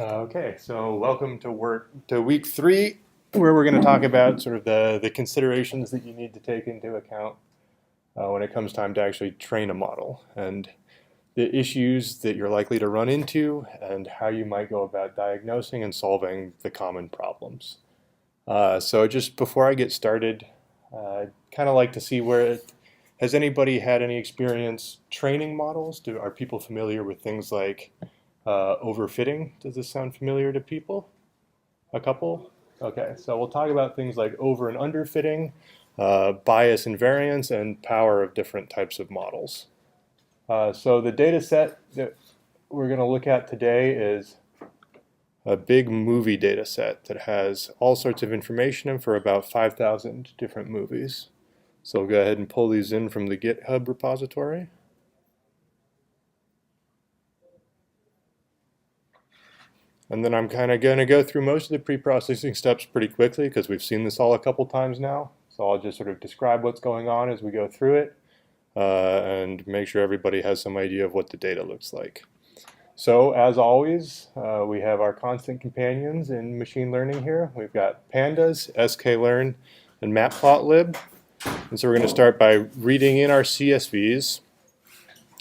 Okay, so welcome to week 3, where we're going to talk about sort of the considerations that you need to take into account when it comes time to actually train a model, and the issues that you're likely to run into, and how you might go about diagnosing and solving the common problems. So just before I get started, I'd kind of like to see has anybody had any experience training models? Are people familiar with things like overfitting? Does this sound familiar to people? A couple? Okay, so we'll talk about things like over and underfitting, bias and variance, and power of different types of models. So the data set that we're going to look at today is a big movie data set that has all sorts of information in for about 5,000 different movies. So we'll go ahead and pull these in from the GitHub repository. And then I'm kind of going to go through most of the pre-processing steps pretty quickly because we've seen this all a couple times now. So I'll just sort of describe what's going on as we go through it and make sure everybody has some idea of what the data looks like. So as always, we have our constant companions in machine learning here. We've got pandas, sklearn, and matplotlib. And so we're going to start by reading in our CSVs.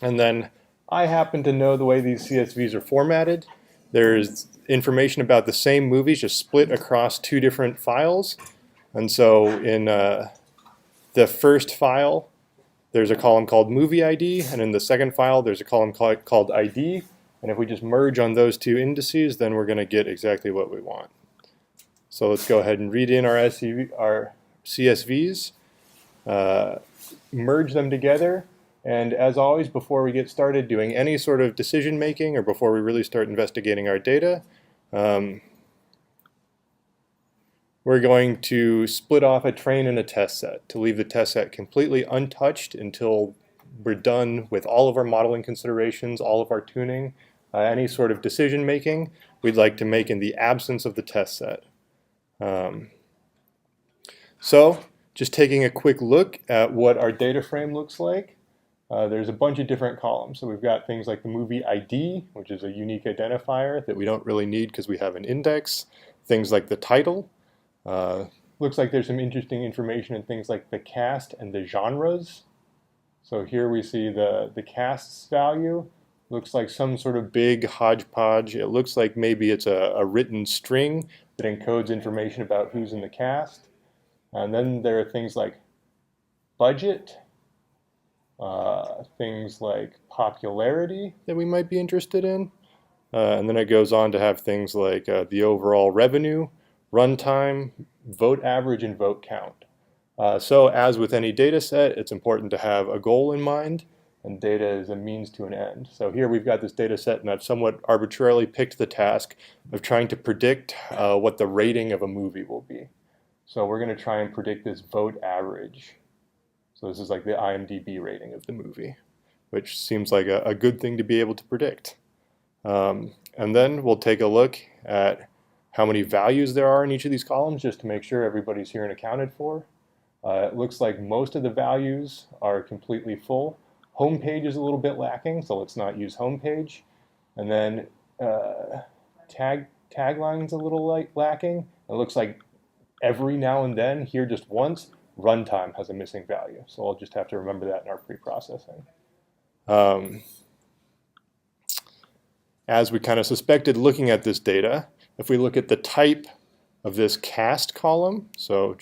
And then I happen to know the way these CSVs are formatted. There's information about the same movies just split across 2 different files. And so in the first file, there's a column called movie ID, and in the second file, there's a column called ID. And if we just merge on those 2 indices, then we're going to get exactly what we want. So let's go ahead and read in our CSVs, merge them together. And as always, before we get started doing any sort of decision making or before we really start investigating our data, we're going to split off a train and a test set to leave the test set completely untouched until we're done with all of our modeling considerations, all of our tuning, any sort of decision making we'd like to make in the absence of the test set. So just taking a quick look at what our data frame looks like. There's a bunch of different columns. So we've got things like the movie ID, which is a unique identifier that we don't really need because we have an index. Things like the title. Looks like there's some interesting information in things like the cast and the genres. So here we see the cast's value. Looks like some sort of big hodgepodge. It looks like maybe it's a written string that encodes information about who's in the cast. And then there are things like budget, things like popularity that we might be interested in. And then it goes on to have things like the overall revenue, runtime, vote average, and vote count. So as with any data set, it's important to have a goal in mind, and data is a means to an end. So here we've got this data set, and I've somewhat arbitrarily picked the task of trying to predict what the rating of a movie will be. So we're going to try and predict this vote average. So this is like the IMDb rating of the movie, which seems like a good thing to be able to predict. And then we'll take a look at how many values there are in each of these columns just to make sure everybody's here and accounted for. It looks like most of the values are completely full. Homepage is a little bit lacking, so let's not use homepage. And then tagline's a little lacking. It looks like every now and then, here just once, runtime has a missing value. So I'll just have to remember that in our pre-processing. As we kind of suspected looking at this data, if we look at the type of this cast column, so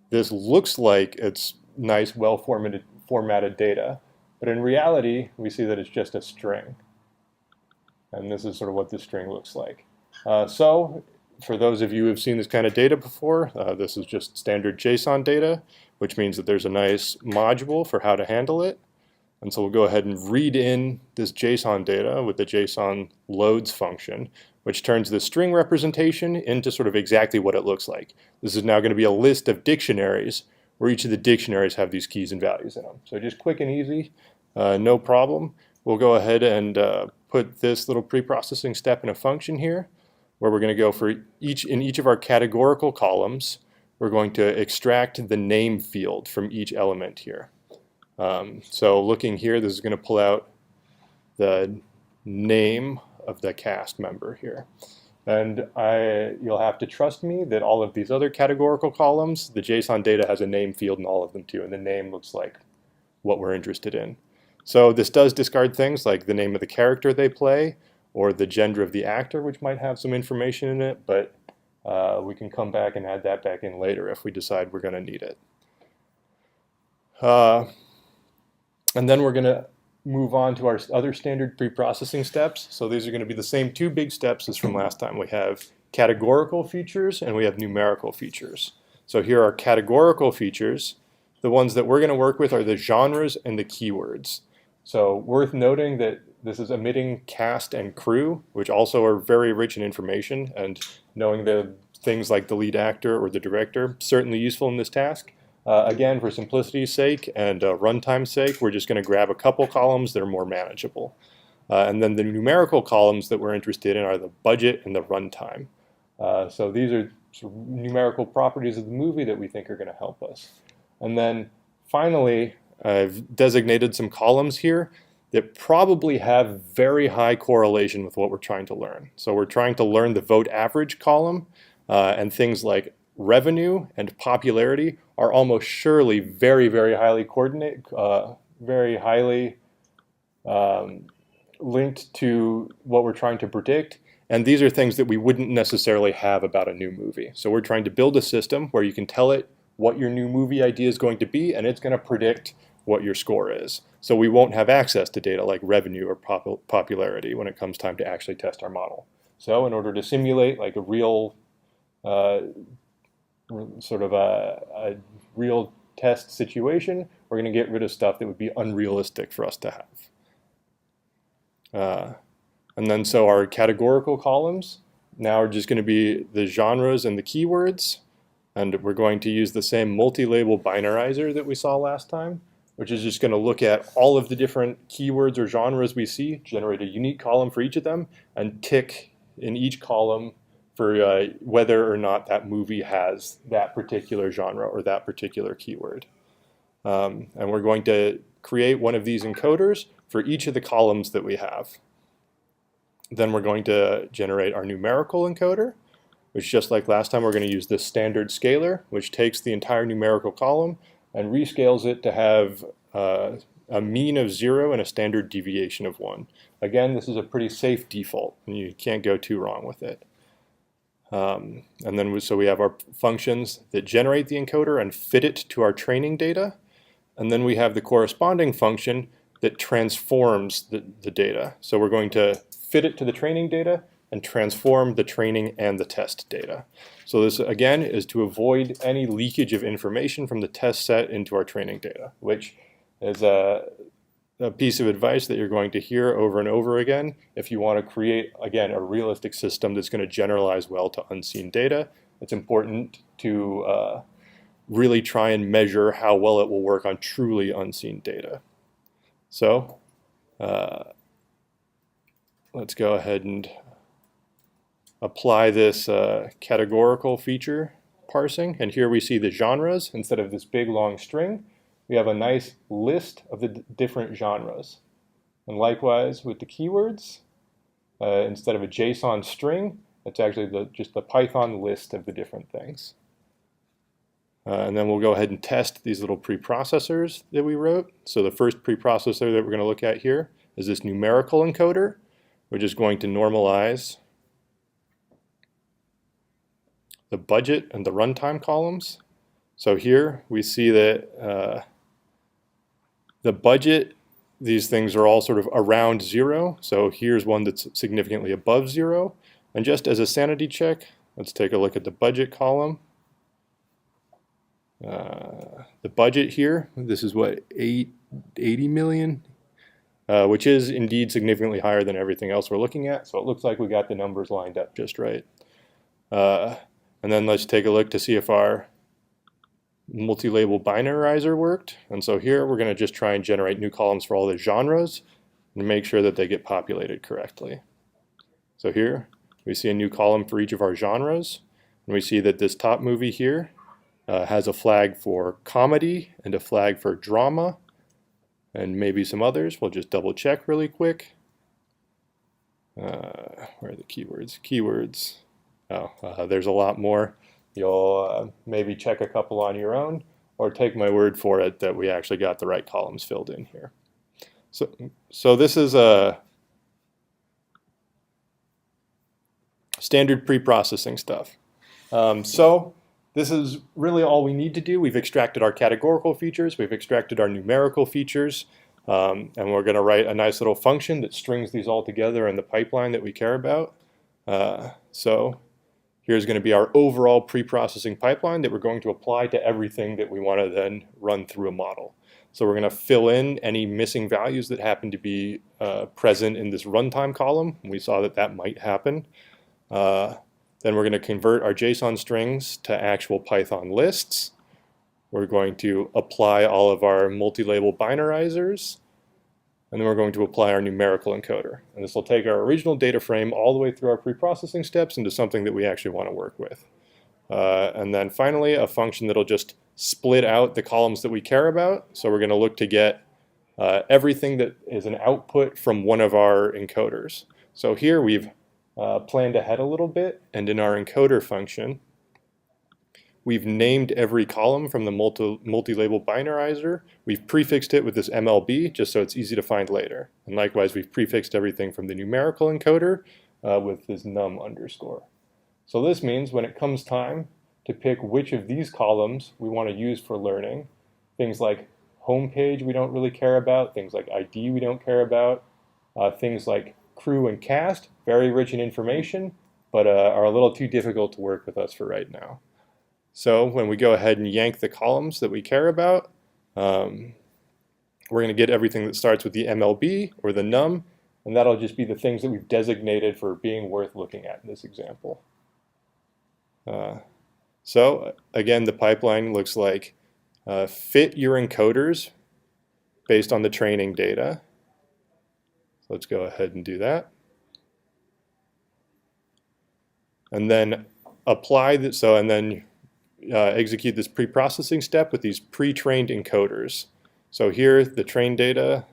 this looks like it's nice, well-formatted data, but in reality, we see that it's just a string. And this is sort of what this string looks like. So for those of you who have seen this kind of data before, this is just standard JSON data, which means that there's a nice module for how to handle it. And so we'll go ahead and read in this JSON data with the JSON loads function, which turns the string representation into sort of exactly what it looks like. This is now going to be a list of dictionaries where each of the dictionaries have these keys and values in them. So just quick and easy, no problem. We'll go ahead and put this little pre-processing step in a function here, where we're going to go for in each of our categorical columns, we're going to extract the name field from each element here. So looking here, this is going to pull out the name of the cast member here. And you'll have to trust me that all of these other categorical columns, the JSON data has a name field in all of them too, and the name looks like what we're interested in. So this does discard things like the name of the character they play or the gender of the actor, which might have some information in it, but we can come back and add that back in later if we decide we're going to need it. And then we're going to move on to our other standard pre-processing steps. So these are going to be the same two big steps as from last time. We have categorical features and we have numerical features. So here are categorical features. The ones that we're going to work with are the genres and the keywords. So worth noting that this is omitting cast and crew, which also are very rich in information, and knowing the things like the lead actor or the director, certainly useful in this task. Again, for simplicity's sake and runtime's sake, we're just going to grab a couple columns that are more manageable. And then the numerical columns that we're interested in are the budget and the runtime. So these are sort of numerical properties of the movie that we think are going to help us. And then finally, I've designated some columns here that probably have very high correlation with what we're trying to learn. So we're trying to learn the vote average column, and things like revenue and popularity are almost surely very, very highly coordinated, very highly linked to what we're trying to predict. And these are things that we wouldn't necessarily have about a new movie. So we're trying to build a system where you can tell it what your new movie idea is going to be, and it's going to predict what your score is. So we won't have access to data like revenue or popularity when it comes time to actually test our model. So in order to simulate like a real sort of a real test situation, we're going to get rid of stuff that would be unrealistic for us to have. And then so our categorical columns now are just going to be the genres and the keywords, and we're going to use the same multi-label binarizer that we saw last time, which is just going to look at all of the different keywords or genres we see, generate a unique column for each of them, and tick in each column for whether or not that movie has that particular genre or that particular keyword. And we're going to create one of these encoders for each of the columns that we have. Then we're going to generate our numerical encoder, which, just like last time, we're going to use this standard scaler, which takes the entire numerical column and rescales it to have a mean of 0 and a standard deviation of 1. Again, this is a pretty safe default, and you can't go too wrong with it. And then so we have our functions that generate the encoder and fit it to our training data. And then we have the corresponding function that transforms the data. So we're going to fit it to the training data and transform the training and the test data. So this, again, is to avoid any leakage of information from the test set into our training data, which is a piece of advice that you're going to hear over and over again if you want to create, again, a realistic system that's going to generalize well to unseen data. It's important to really try and measure how well it will work on truly unseen data. So let's go ahead and apply this categorical feature parsing. And here we see the genres. Instead of this big long string, we have a nice list of the different genres. And likewise with the keywords, instead of a JSON string, it's actually just the Python list of the different things. And then we'll go ahead and test these little preprocessors that we wrote. So the first preprocessor that we're going to look at here is this numerical encoder, which is going to normalize the budget and the runtime columns. So here we see that the budget, these things are all sort of around 0. So here's one that's significantly above 0. And just as a sanity check, let's take a look at the budget column. The budget here, this is what, 80 million? Which is indeed significantly higher than everything else we're looking at. So it looks like we got the numbers lined up just right. And then let's take a look to see if our multi-label binarizer worked. And so here we're going to just try and generate new columns for all the genres and make sure that they get populated correctly. So here we see a new column for each of our genres. And we see that this top movie here has a flag for comedy and a flag for drama and maybe some others. We'll just double check really quick. Where are the keywords? Keywords. Oh, there's a lot more. You'll maybe check a couple on your own, or take my word for it that we actually got the right columns filled in here. So this is a standard pre-processing stuff. So this is really all we need to do. We've extracted our categorical features, we've extracted our numerical features, and we're going to write a nice little function that strings these all together in the pipeline that we care about. So here's going to be our overall pre-processing pipeline that we're going to apply to everything that we want to then run through a model. So we're going to fill in any missing values that happen to be present in this runtime column. We saw that that might happen. Then we're going to convert our JSON strings to actual Python lists. We're going to apply all of our multi-label binarizers. And then we're going to apply our numerical encoder. And this will take our original data frame all the way through our pre-processing steps into something that we actually want to work with. And then finally, a function that'll just split out the columns that we care about. So we're going to look to get everything that is an output from one of our encoders. So here we've planned ahead a little bit, and in our encoder function, we've named every column from the multi-label binarizer. We've prefixed it with this MLB just so it's easy to find later. And likewise, we've prefixed everything from the numerical encoder with this num underscore. So this means when it comes time to pick which of these columns we want to use for learning, things like homepage we don't really care about, things like ID we don't care about, things like crew and cast, very rich in information, but are a little too difficult to work with us for right now. So when we go ahead and yank the columns that we care about, we're going to get everything that starts with the MLB or the num, and that'll just be the things that we've designated for being worth looking at in this example. So again, the pipeline looks like fit your encoders based on the training data. So let's go ahead and do that. And then apply this, and then execute this pre-processing step with these pre-trained encoders. So here, the trained data,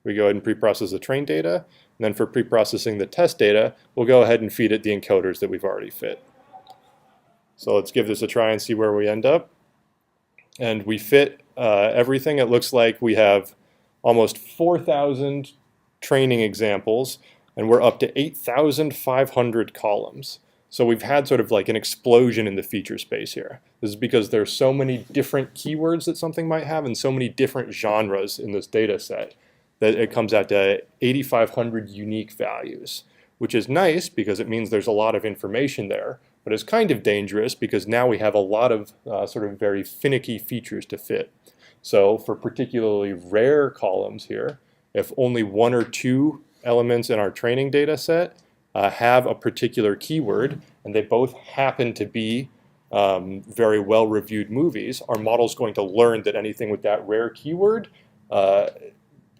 we go ahead and pre-process the trained data. And then for pre-processing the test data, we'll go ahead and feed it the encoders that we've already fit. So let's give this a try and see where we end up. And we fit everything. It looks like we have almost 4,000 training examples, and we're up to 8,500 columns. So we've had sort of like an explosion in the feature space here. This is because there's so many different keywords that something might have and so many different genres in this data set that it comes out to 8,500 unique values, which is nice because it means there's a lot of information there, but it's kind of dangerous because now we have a lot of sort of very finicky features to fit. So for particularly rare columns here, if only one or two elements in our training data set have a particular keyword, and they both happen to be very well-reviewed movies, our model's going to learn that anything with that rare keyword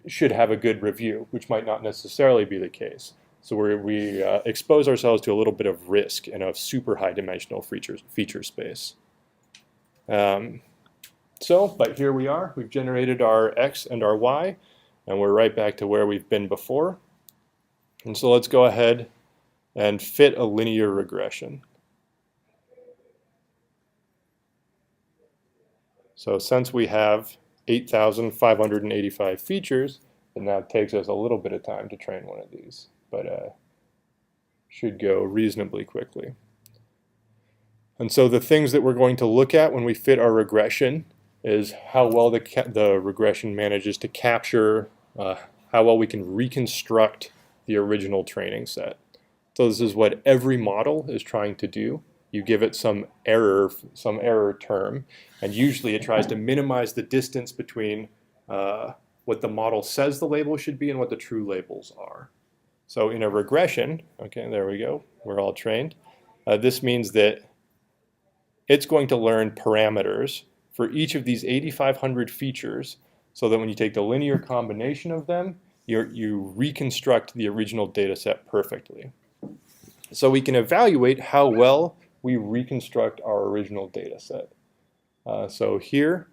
should have a good review, which might not necessarily be the case. So we expose ourselves to a little bit of risk in a super high-dimensional feature space. But here we are. We've generated our X and our Y, and we're right back to where we've been before. And so let's go ahead and fit a linear regression. So since we have 8,585 features, it now takes us a little bit of time to train one of these, but should go reasonably quickly. And so the things that we're going to look at when we fit our regression is how well the regression manages to capture, how well we can reconstruct the original training set. So this is what every model is trying to do. You give it some error term, and usually it tries to minimize the distance between what the model says the label should be and what the true labels are. So in a regression, okay, there we go, we're all trained. This means that it's going to learn parameters for each of these 8,500 features so that when you take the linear combination of them, you reconstruct the original data set perfectly. So we can evaluate how well we reconstruct our original data set. So here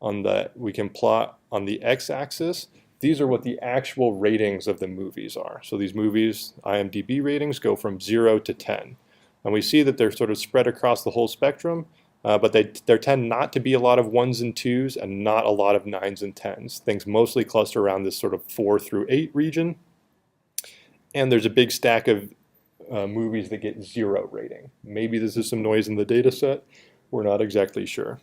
we can plot on the x-axis these are what the actual ratings of the movies are. So these movies, IMDb ratings, go from 0 to 10. And we see that they're sort of spread across the whole spectrum, but there tend not to be a lot of 1s and 2s and not a lot of 9s and 10s. Things mostly cluster around this sort of 4 through 8 region. And there's a big stack of movies that get 0 rating. Maybe this is some noise in the data set. We're not exactly sure.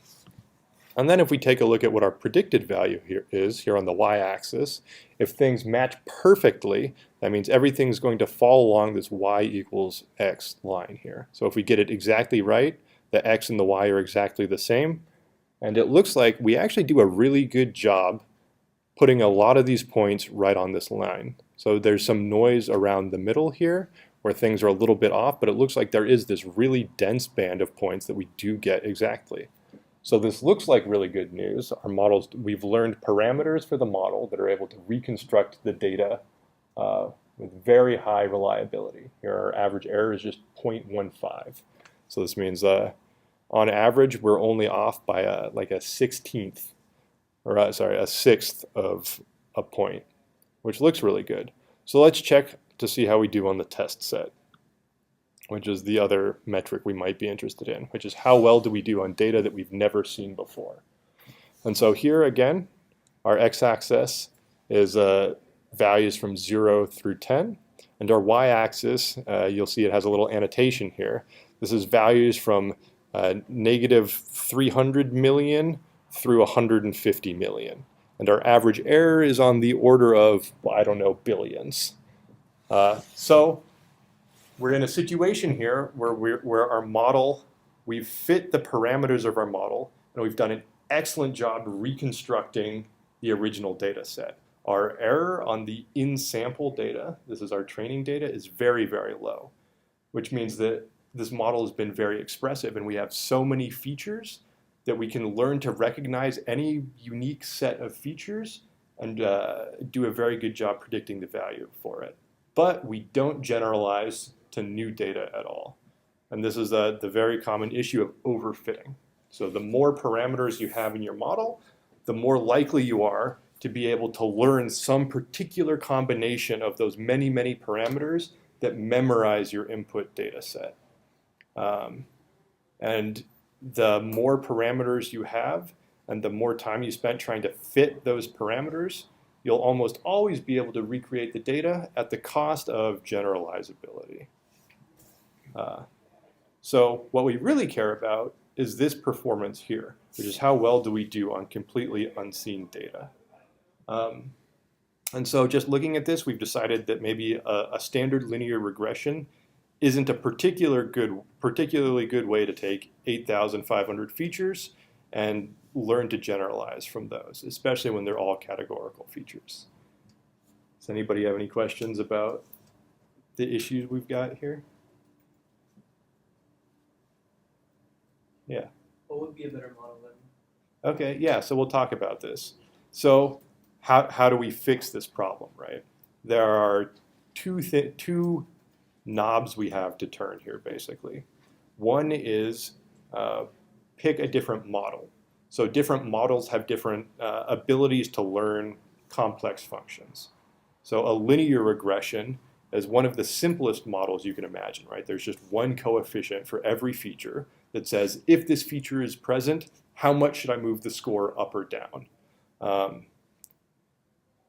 And then if we take a look at what our predicted value here is, here on the y-axis, if things match perfectly, that means everything's going to fall along this y equals x line here. So if we get it exactly right, the x and the y are exactly the same. And it looks like we actually do a really good job putting a lot of these points right on this line. So there's some noise around the middle here where things are a little bit off, but it looks like there is this really dense band of points that we do get exactly. So this looks like really good news. Our models, we've learned parameters for the model that are able to reconstruct the data with very high reliability. Here our average error is just 0.15. So this means on average we're only off by like a 16th, or sorry, a 1/6 of a point, which looks really good. So let's check to see how we do on the test set, which is the other metric we might be interested in, which is how well do we do on data that we've never seen before. And so here again, our x-axis is values from 0 through 10, and our y-axis, you'll see it has a little annotation here. This is values from negative 300 million through 150 million. And our average error is on the order of, well, I don't know, billions. So we're in a situation here where our model, we've fit the parameters of our model, and we've done an excellent job reconstructing the original data set. Our error on the in-sample data, this is our training data, is very, very low, which means that this model has been very expressive, and we have so many features that we can learn to recognize any unique set of features and do a very good job predicting the value for it. But we don't generalize to new data at all. And this is the very common issue of overfitting. So the more parameters you have in your model, the more likely you are to be able to learn some particular combination of those many, many parameters that memorize your input data set. And the more parameters you have and the more time you spend trying to fit those parameters, you'll almost always be able to recreate the data at the cost of generalizability. So what we really care about is this performance here, which is how well do we do on completely unseen data. And so just looking at this, we've decided that maybe a standard linear regression isn't a particularly good way to take 8,500 features and learn to generalize from those, especially when they're all categorical features. Does anybody have any questions about the issues we've got here? Yeah. What would be a better model then? Okay, yeah, so we'll talk about this. So how do we fix this problem, right? There are two knobs we have to turn here, basically. One is pick a different model. So different models have different abilities to learn complex functions. So a linear regression is one of the simplest models you can imagine, right? There's just one coefficient for every feature that says, if this feature is present, how much should I move the score up or down?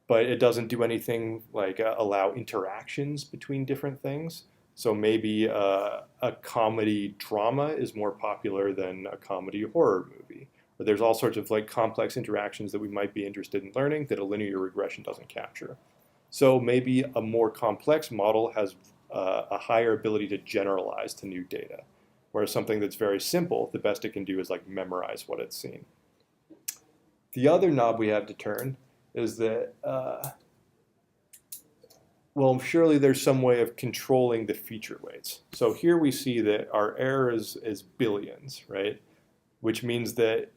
But it doesn't do anything like allow interactions between different things. So maybe a comedy drama is more popular than a comedy horror movie. Or there's all sorts of like complex interactions that we might be interested in learning that a linear regression doesn't capture. So maybe a more complex model has a higher ability to generalize to new data. Whereas something that's very simple, the best it can do is like memorize what it's seen. The other knob we have to turn is that, well, surely there's some way of controlling the feature weights. So here we see that our error is billions, right? Which means that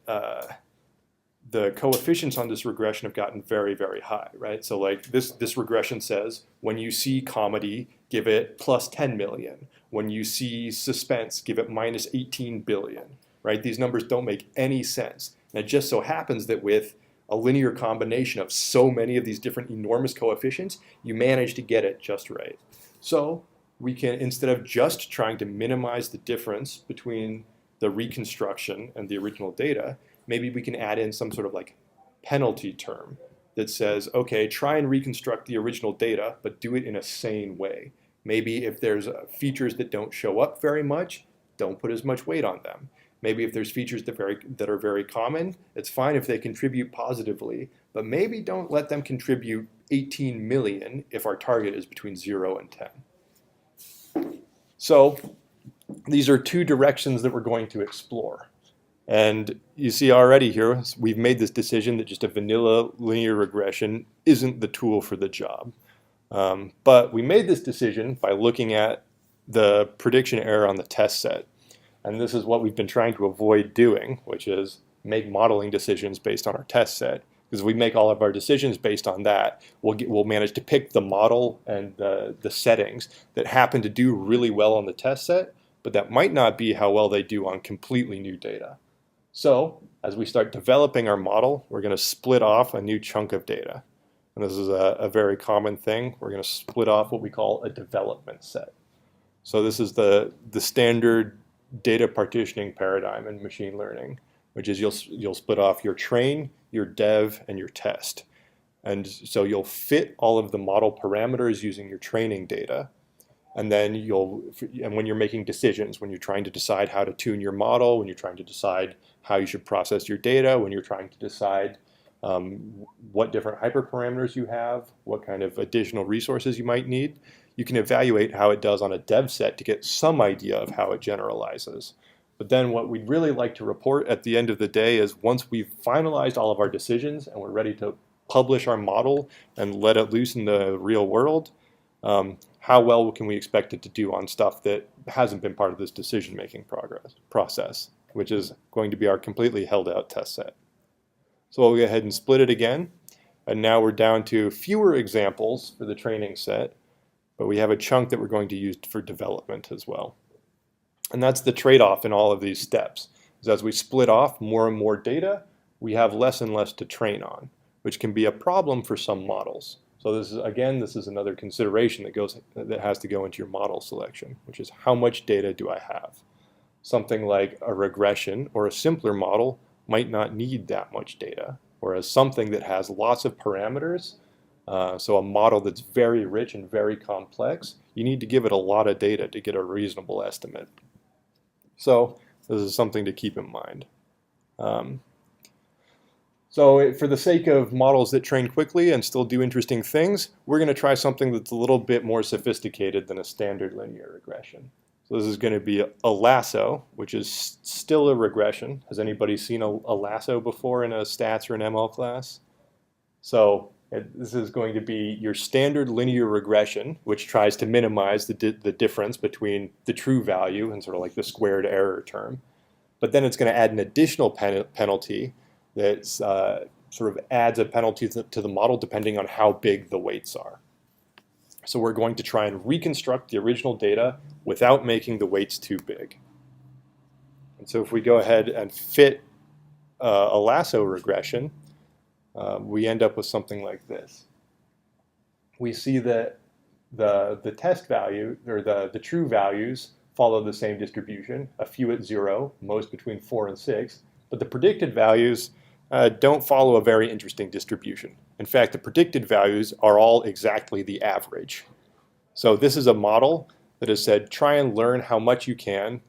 the coefficients on this regression have gotten very, very high, right? So like this regression says, when you see comedy, give it plus 10 million. When you see suspense, give it minus 18 billion, right? These numbers don't make any sense. And it just so happens that with a linear combination of so many of these different enormous coefficients, you manage to get it just right. So we can, instead of just trying to minimize the difference between the reconstruction and the original data, maybe we can add in some sort of like penalty term that says, okay, try and reconstruct the original data, but do it in a sane way. Maybe if there's features that don't show up very much, don't put as much weight on them. Maybe if there's features that are very common, it's fine if they contribute positively, but maybe don't let them contribute 18 million if our target is between 0 and 10. So these are two directions that we're going to explore. And you see already here, we've made this decision that just a vanilla linear regression isn't the tool for the job. But we made this decision by looking at the prediction error on the test set. And this is what we've been trying to avoid doing, which is make modeling decisions based on our test set. Because if we make all of our decisions based on that, we'll manage to pick the model and the settings that happen to do really well on the test set, but that might not be how well they do on completely new data. So as we start developing our model, we're going to split off a new chunk of data. And this is a very common thing. We're going to split off what we call a development set. So this is the standard data partitioning paradigm in machine learning, which is you'll split off your train, your dev, and your test. And so you'll fit all of the model parameters using your training data. And then when you're making decisions, when you're trying to decide how to tune your model, when you're trying to decide how you should process your data, when you're trying to decide what different hyperparameters you have, what kind of additional resources you might need, you can evaluate how it does on a dev set to get some idea of how it generalizes. But then what we'd really like to report at the end of the day is once we've finalized all of our decisions and we're ready to publish our model and let it loose in the real world, how well can we expect it to do on stuff that hasn't been part of this decision-making process, which is going to be our completely held out test set. So we'll go ahead and split it again. And now we're down to fewer examples for the training set, but we have a chunk that we're going to use for development as well. And that's the trade-off in all of these steps. Is as we split off more and more data, we have less and less to train on, which can be a problem for some models. So this is another consideration that has to go into your model selection, which is how much data do I have? Something like a regression or a simpler model might not need that much data, whereas something that has lots of parameters, so a model that's very rich and very complex, you need to give it a lot of data to get a reasonable estimate. So this is something to keep in mind. So for the sake of models that train quickly and still do interesting things, we're going to try something that's a little bit more sophisticated than a standard linear regression. So this is going to be a lasso, which is still a regression. Has anybody seen a lasso before in a stats or an ML class? So this is going to be your standard linear regression, which tries to minimize the difference between the true value and sort of like the squared error term. But then it's going to add an additional penalty that sort of adds a penalty to the model depending on how big the weights are. So we're going to try and reconstruct the original data without making the weights too big. And so if we go ahead and fit a lasso regression, we end up with something like this. We see that the test value, or the true values, follow the same distribution, a few at 0, most between 4 and 6, but the predicted values don't follow a very interesting distribution. In fact, the predicted values are all exactly the average. So this is a model that has said, try and learn how much you can,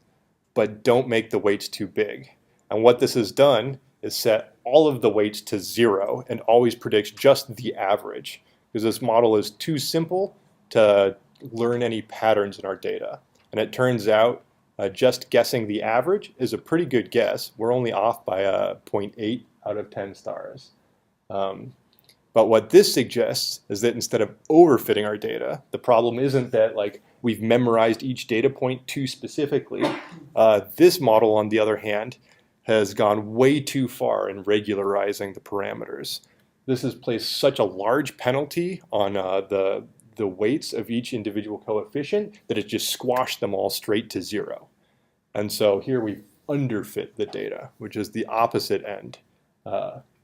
but don't make the weights too big. And what this has done is set all of the weights to 0 and always predicts just the average, because this model is too simple to learn any patterns in our data. And it turns out just guessing the average is a pretty good guess. We're only off by 0.8 out of 10 stars. But what this suggests is that instead of overfitting our data, the problem isn't that like we've memorized each data point too specifically. This model, on the other hand, has gone way too far in regularizing the parameters. This has placed such a large penalty on the weights of each individual coefficient that it just squashed them all straight to 0. And so here we've underfit the data, which is the opposite end.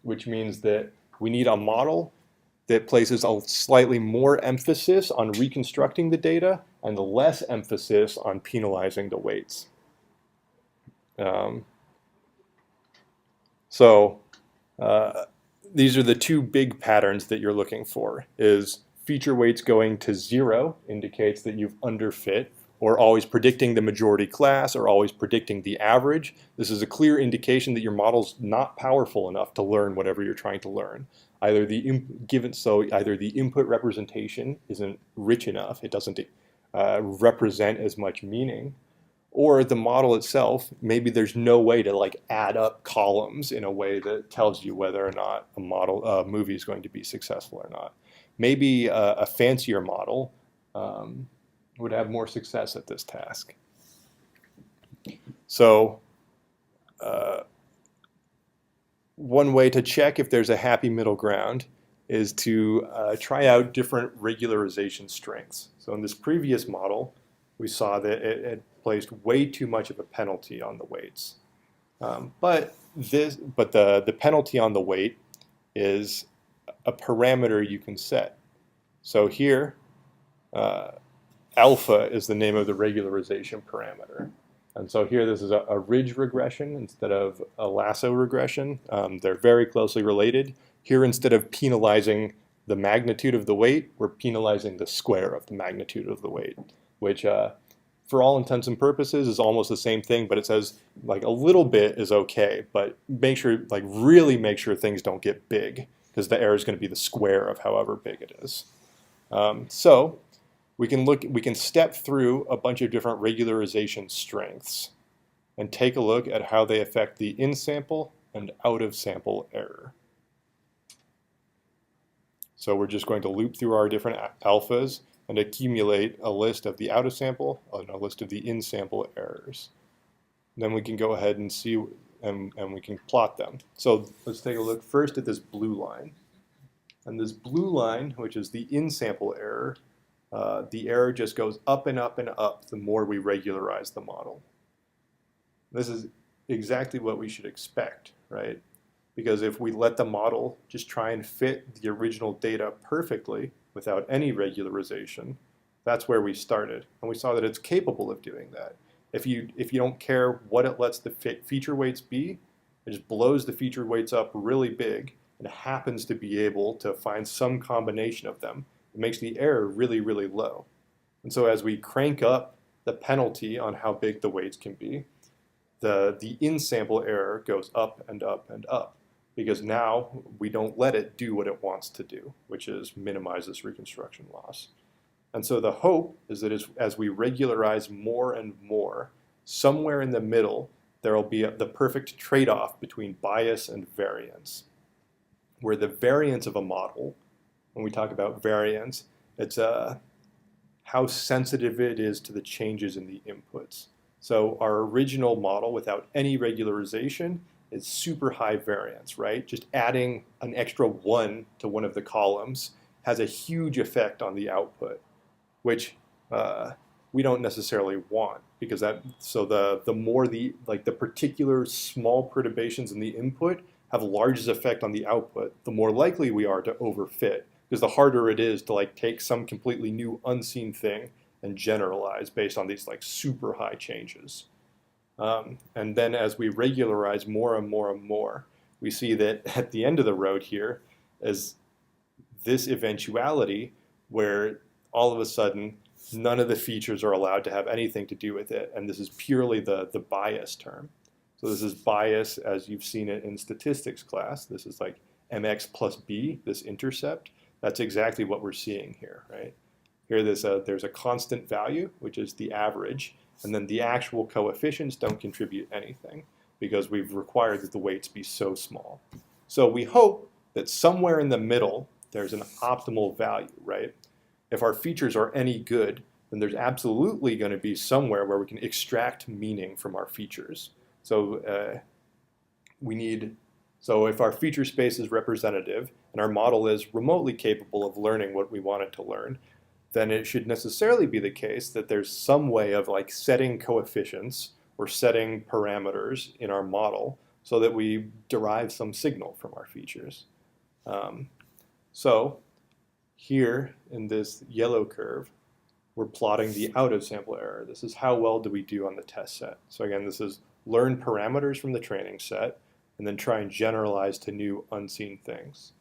which means that we need a model that places a slightly more emphasis on reconstructing the data and less emphasis on penalizing the weights. These are the two big patterns that you're looking for. Is feature weights going to 0 indicates that you've underfit, or always predicting the majority class, or always predicting the average. This is a clear indication that your model's not powerful enough to learn whatever you're trying to learn. Either the input representation isn't rich enough, it doesn't represent as much meaning, or the model itself, maybe there's no way to like add up columns in a way that tells you whether or not a movie is going to be successful or not. Maybe a fancier model would have more success at this task. So one way to check if there's a happy middle ground is to try out different regularization strengths. So in this previous model, we saw that it placed way too much of a penalty on the weights. But the penalty on the weight is a parameter you can set. So here, alpha is the name of the regularization parameter. And so here this is a ridge regression instead of a lasso regression. They're very closely related. Here, instead of penalizing the magnitude of the weight, we're penalizing the square of the magnitude of the weight, which for all intents and purposes is almost the same thing, but it says like a little bit is okay, but make sure, like really make sure things don't get big, because the error is going to be the square of however big it is. So we can step through a bunch of different regularization strengths and take a look at how they affect the in-sample and out-of-sample error. So we're just going to loop through our different alphas and accumulate a list of the out-of-sample and a list of the in-sample errors. Then we can go ahead and see, and we can plot them. So let's take a look first at this blue line. And this blue line, which is the in-sample error, the error just goes up and up and up the more we regularize the model. This is exactly what we should expect, right? Because if we let the model just try and fit the original data perfectly without any regularization, that's where we started. And we saw that it's capable of doing that. If you don't care what it lets the feature weights be, it just blows the feature weights up really big and happens to be able to find some combination of them. It makes the error really, really low. And so as we crank up the penalty on how big the weights can be, the in-sample error goes up and up and up, because now we don't let it do what it wants to do, which is minimize this reconstruction loss. And so the hope is that as we regularize more and more, somewhere in the middle, there will be the perfect trade-off between bias and variance, where the variance of a model, when we talk about variance, it's how sensitive it is to the changes in the inputs. So our original model without any regularization is super high variance, right? Just adding an extra 1 to one of the columns has a huge effect on the output, which we don't necessarily want, because the more the particular small perturbations in the input have largest effect on the output, the more likely we are to overfit, because the harder it is to like take some completely new unseen thing and generalize based on these like super high changes. And then as we regularize more and more and more, we see that at the end of the road here is this eventuality where all of a sudden none of the features are allowed to have anything to do with it, and this is purely the bias term. So this is bias as you've seen it in statistics class. This is like mx plus b, this intercept. That's exactly what we're seeing here, right? Here there's a constant value, which is the average, and then the actual coefficients don't contribute anything because we've required that the weights be so small. So we hope that somewhere in the middle there's an optimal value, right? If our features are any good, then there's absolutely going to be somewhere where we can extract meaning from our features. So so if our feature space is representative and our model is remotely capable of learning what we want it to learn, then it should necessarily be the case that there's some way of like setting coefficients or setting parameters in our model so that we derive some signal from our features. So here in this yellow curve, we're plotting the out of sample error. This is how well do we do on the test set. So again, this is learn parameters from the training set and then try and generalize to new unseen things.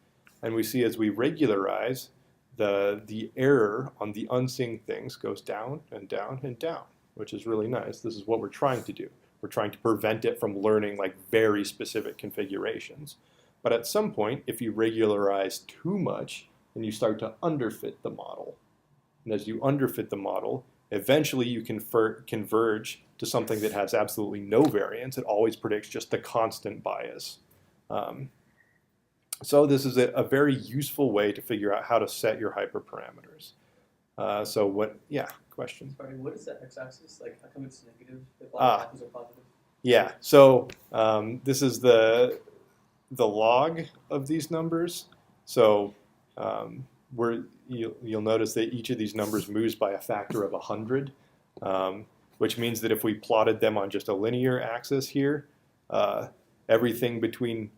And we see as we regularize, the error on the unseen things goes down and down and down, which is really nice. This is what we're trying to do. We're trying to prevent it from learning like very specific configurations. But at some point, if you regularize too much, then you start to underfit the model. And as you underfit the model, eventually you converge to something that has absolutely no variance. It always predicts just the constant bias. So this is a very useful way to figure out how to set your hyperparameters. Question? Sorry, what is the x-axis? Like, how come it's negative if all the values are positive? Yeah, so this is the log of these numbers. So you'll notice that each of these numbers moves by a factor of 100, which means that if we plotted them on just a linear axis here, everything between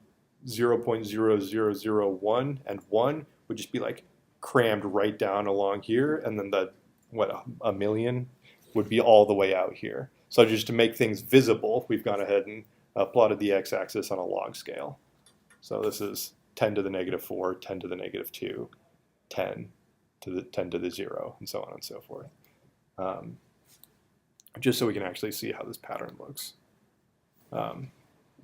0.0001 and 1 would just be like crammed right down along here, and then a million would be all the way out here. So just to make things visible, we've gone ahead and plotted the x-axis on a log scale. So this is 10 to the negative 4, 10 to the negative 2, 10 to the 10 to the 0, and so on and so forth. Just so we can actually see how this pattern looks.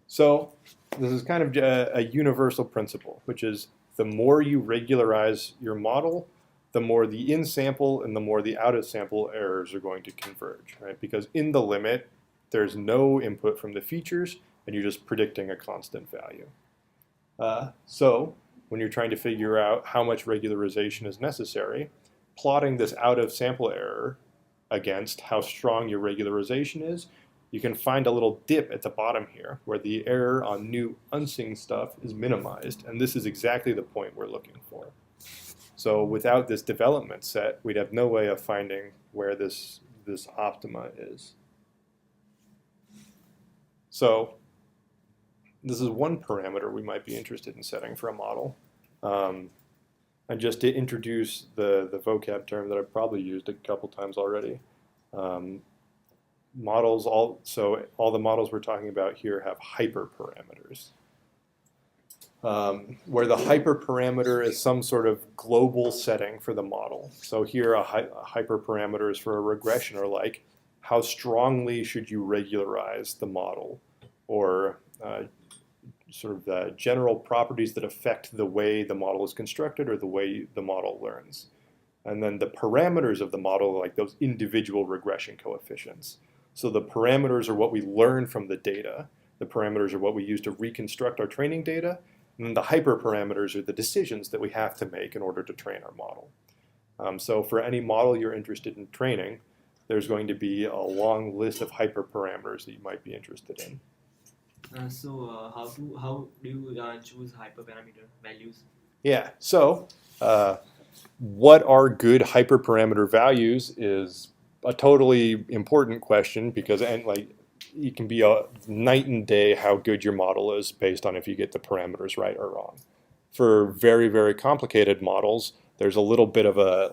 So this is kind of a universal principle, which is the more you regularize your model, the more the in-sample and the more the out-of-sample errors are going to converge, right? Because in the limit, there's no input from the features, and you're just predicting a constant value. So when you're trying to figure out how much regularization is necessary, plotting this out-of-sample error against how strong your regularization is, you can find a little dip at the bottom here where the error on new unseen stuff is minimized, and this is exactly the point we're looking for. So without this development set, we'd have no way of finding where this optima is. So this is one parameter we might be interested in setting for a model. And just to introduce the vocab term that I've probably used a couple times already, all the models we're talking about here have hyperparameters, where the hyperparameter is some sort of global setting for the model. So here hyperparameters for a regression are like, how strongly should you regularize the model, or sort of the general properties that affect the way the model is constructed or the way the model learns. And then the parameters of the model are like those individual regression coefficients. So the parameters are what we learn from the data. The parameters are what we use to reconstruct our training data. And then the hyperparameters are the decisions that we have to make in order to train our model. So for any model you're interested in training, there's going to be a long list of hyperparameters that you might be interested in. How do you choose hyperparameter values? Yeah, so what are good hyperparameter values is a totally important question, because it can be a night and day how good your model is based on if you get the parameters right or wrong. For very, very complicated models, there's a little bit of a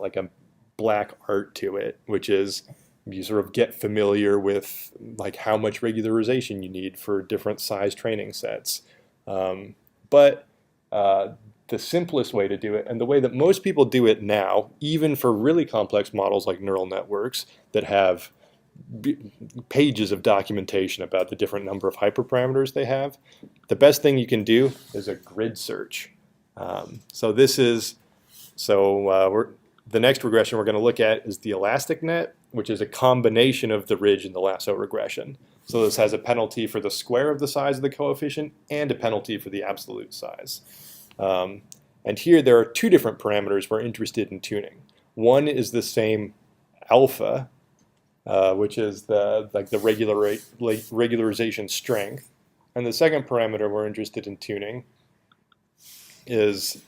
black art to it, which is you sort of get familiar with like how much regularization you need for different size training sets. But the simplest way to do it, and the way that most people do it now, even for really complex models like neural networks that have pages of documentation about the different number of hyperparameters they have, the best thing you can do is a grid search. The next regression we're going to look at is the elastic net, which is a combination of the ridge and the lasso regression. So this has a penalty for the square of the size of the coefficient and a penalty for the absolute size. And here there are two different parameters we're interested in tuning. One is the same alpha, which is the regularization strength. And the second parameter we're interested in tuning is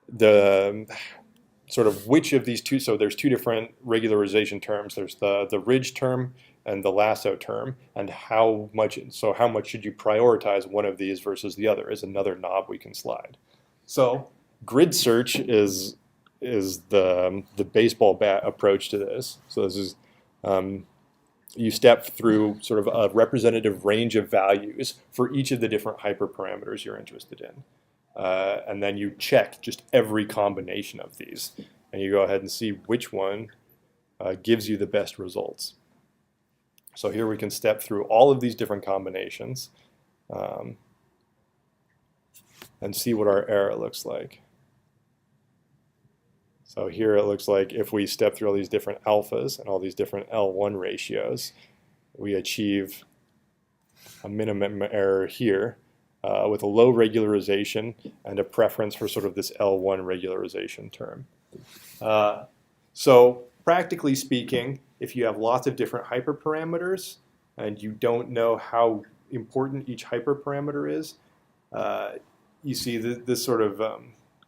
the sort of which of these two, so there's two different regularization terms. There's the ridge term and the lasso term, and how much should you prioritize one of these versus the other is another knob we can slide. So grid search is the baseball bat approach to this. So this is you step through sort of a representative range of values for each of the different hyperparameters you're interested in. And then you check just every combination of these. And you go ahead and see which one gives you the best results. So here we can step through all of these different combinations and see what our error looks like. So here it looks like if we step through all these different alphas and all these different L1 ratios, we achieve a minimum error here with a low regularization and a preference for sort of this L1 regularization term. So practically speaking, if you have lots of different hyperparameters and you don't know how important each hyperparameter is, you see this sort of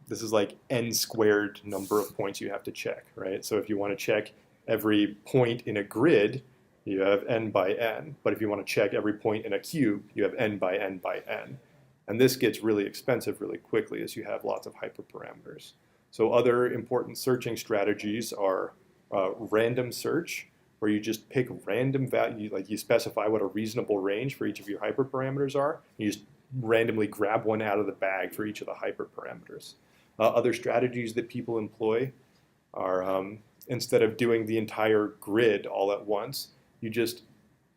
this is like n squared number of points you have to check, right? So if you want to check every point in a grid, you have n by n. But if you want to check every point in a cube, you have n by n by n. And this gets really expensive really quickly as you have lots of hyperparameters. So other important searching strategies are random search, where you just pick random value, like you specify what a reasonable range for each of your hyperparameters are. You just randomly grab one out of the bag for each of the hyperparameters. Other strategies that people employ are instead of doing the entire grid all at once, you just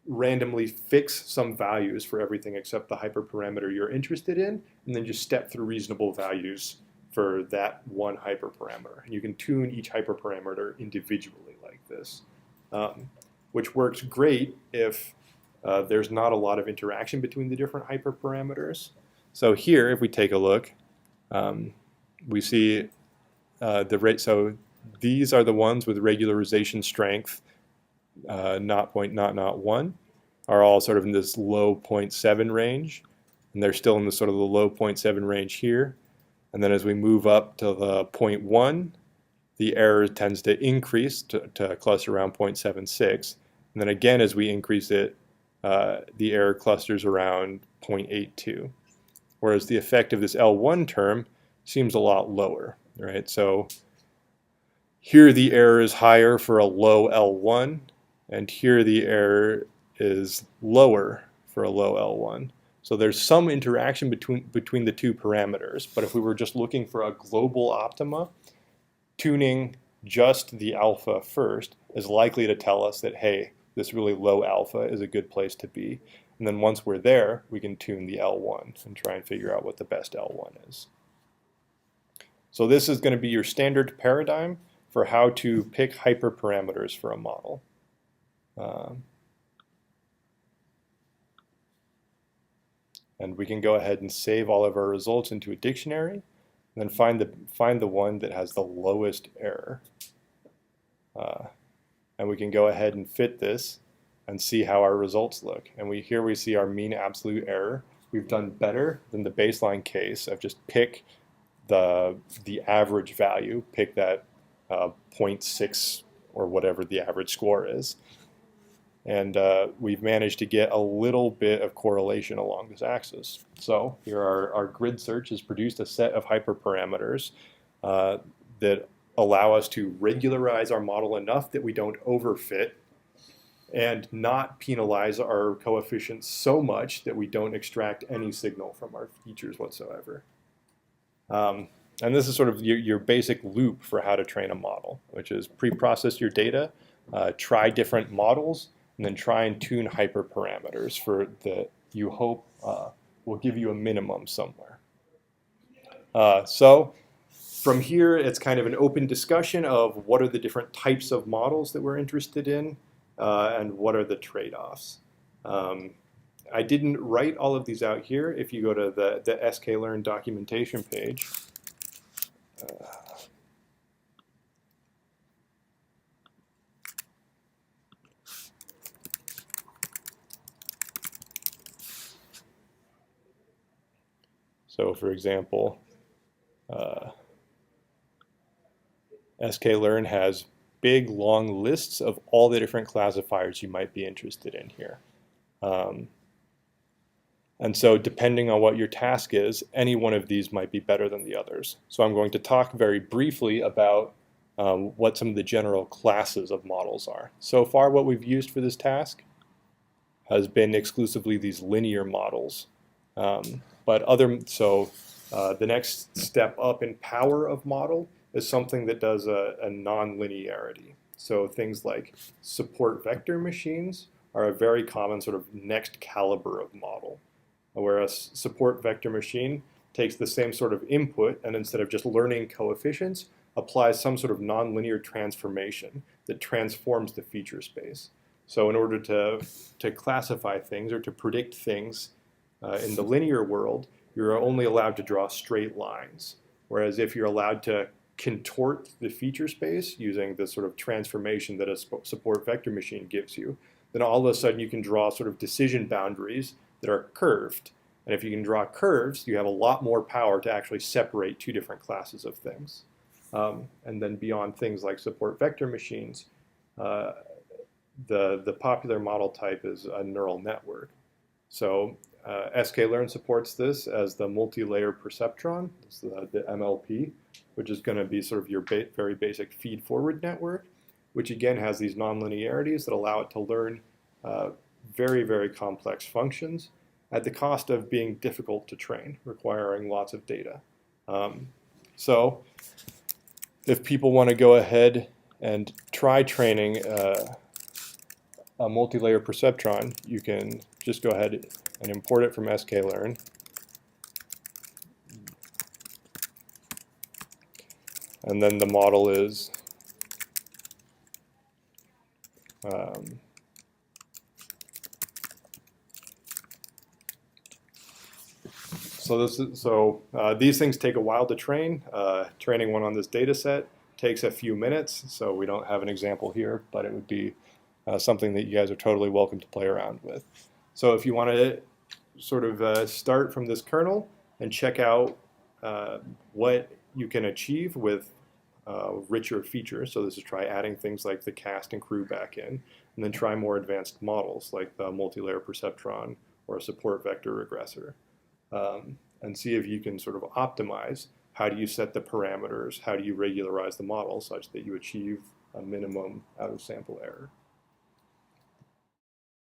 randomly fix some values for everything except the hyperparameter you're interested in, and then just step through reasonable values for that one hyperparameter. And you can tune each hyperparameter individually like this, which works great if there's not a lot of interaction between the different hyperparameters. So here, if we take a look, we see the rate. So these are the ones with regularization strength, 0.001, are all sort of in this low 0.7 range, and they're still in the sort of the low 0.7 range here. And then as we move up to the 0.1, the error tends to increase to cluster around 0.76. And then again, as we increase it, the error clusters around 0.82. Whereas the effect of this L1 term seems a lot lower, right? So here the error is higher for a low L1, and here the error is lower for a low L1. So there's some interaction between the two parameters, but if we were just looking for a global optima, tuning just the alpha first is likely to tell us that, hey, this really low alpha is a good place to be. And then once we're there, we can tune the L1 and try and figure out what the best L1 is. So this is going to be your standard paradigm for how to pick hyperparameters for a model. And we can go ahead and save all of our results into a dictionary, and then find the one that has the lowest error. And we can go ahead and fit this and see how our results look. And here we see our mean absolute error. We've done better than the baseline case of just pick the average value, pick that 0.6 or whatever the average score is. And we've managed to get a little bit of correlation along this axis. So here our grid search has produced a set of hyperparameters that allow us to regularize our model enough that we don't overfit and not penalize our coefficients so much that we don't extract any signal from our features whatsoever. And this is sort of your basic loop for how to train a model, which is pre-process your data, try different models, and then try and tune hyperparameters for that you hope will give you a minimum somewhere. So from here, it's kind of an open discussion of what are the different types of models that we're interested in and what are the trade-offs. I didn't write all of these out here. If you go to the sklearn documentation page, so for example, sklearn has big, long lists of all the different classifiers you might be interested in here. And so depending on what your task is, any one of these might be better than the others. So I'm going to talk very briefly about what some of the general classes of models are. So far what we've used for this task has been exclusively these linear models. The next step up in power of model is something that does a non-linearity. So things like support vector machines are a very common sort of next caliber of model, whereas support vector machine takes the same sort of input and instead of just learning coefficients, applies some sort of nonlinear transformation that transforms the feature space. So in order to classify things or to predict things in the linear world, you're only allowed to draw straight lines. Whereas if you're allowed to contort the feature space using the sort of transformation that a support vector machine gives you, then all of a sudden you can draw sort of decision boundaries that are curved. And if you can draw curves, you have a lot more power to actually separate two different classes of things. And then beyond things like support vector machines, the popular model type is a neural network. So sklearn supports this as the multi-layer perceptron, the MLP, which is going to be sort of your very basic feed-forward network, which again has these nonlinearities that allow it to learn very, very complex functions at the cost of being difficult to train, requiring lots of data. So if people want to go ahead and try training a multi-layer perceptron, you can just go ahead and import it from sklearn. And then the model is these things take a while to train. Training one on this data set takes a few minutes, so we don't have an example here, but it would be something that you guys are totally welcome to play around with. So if you want to sort of start from this kernel and check out what you can achieve with richer features, so this is try adding things like the cast and crew back in, and then try more advanced models like the multi-layer perceptron or a support vector regressor. And see if you can sort of optimize how do you set the parameters, how do you regularize the model such that you achieve a minimum out of sample error.